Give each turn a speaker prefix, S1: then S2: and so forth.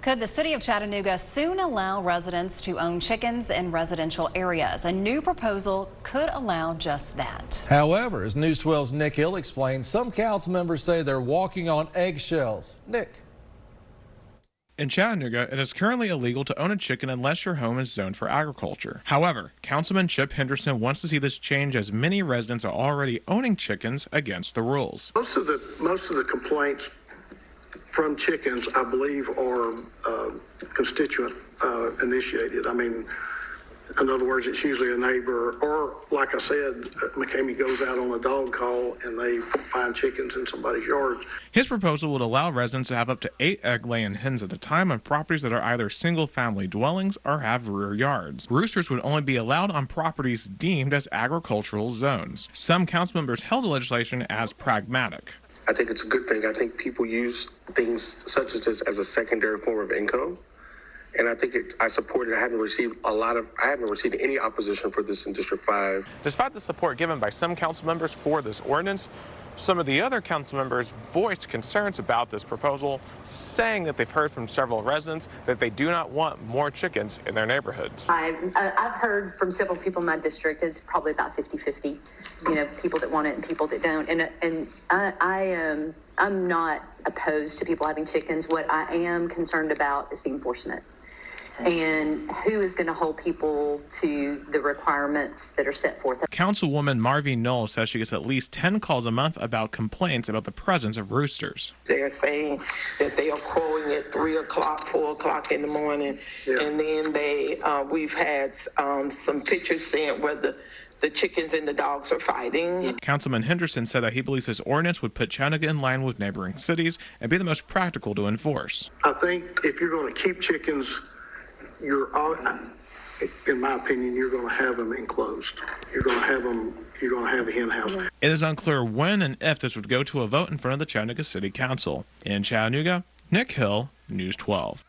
S1: Could the city of Chattanooga soon allow residents to own chickens in residential areas? A new proposal could allow just that.
S2: However, as News 12's Nick Hill explained, some council members say they're walking on eggshells. Nick.
S3: In Chattanooga, it is currently illegal to own a chicken unless your home is zoned for agriculture. However, Councilman Chip Henderson wants to see this change as many residents are already owning chickens against the rules.
S4: Most of the complaints from chickens, I believe, are constituent initiated. I mean, in other words, it's usually a neighbor, or like I said, McCamey goes out on a dog call and they find chickens in somebody's yard.
S3: His proposal would allow residents to have up to 8 egg-laying hens at a time on properties that are either single-family dwellings or have rear yards. Roosters would only be allowed on properties deemed as agricultural zones. Some council members held the legislation as pragmatic.
S5: I think it's a good thing. I think people use things such as this as a secondary form of income. And I think I support it. I haven't received any opposition for this in District 5.
S3: Despite the support given by some council members for this ordinance, some of the other council members voiced concerns about this proposal, saying that they've heard from several residents that they do not want more chickens in their neighborhoods.
S6: I've heard from several people in my district. It's probably about 50-50, people that want it and people that don't. And I'm not opposed to people having chickens. What I am concerned about is the enforcement. And who is going to hold people to the requirements that are set forth?
S3: Councilwoman Marvie Knoll says she gets at least 10 calls a month about complaints about the presence of roosters.
S7: They're saying that they are crowing at 3 o'clock, 4 o'clock in the morning. Yeah. And then we've had some pictures saying where the chickens and the dogs are fighting.
S3: Councilman Henderson said that he believes this ordinance would put Chattanooga in line with neighboring cities and be the most practical to enforce.
S4: I think if you're going to keep chickens, in my opinion, you're going to have them enclosed. You're going to have a hen house.
S3: It is unclear when and if this would go to a vote in front of the Chattanooga City Council. In Chattanooga, Nick Hill, News 12.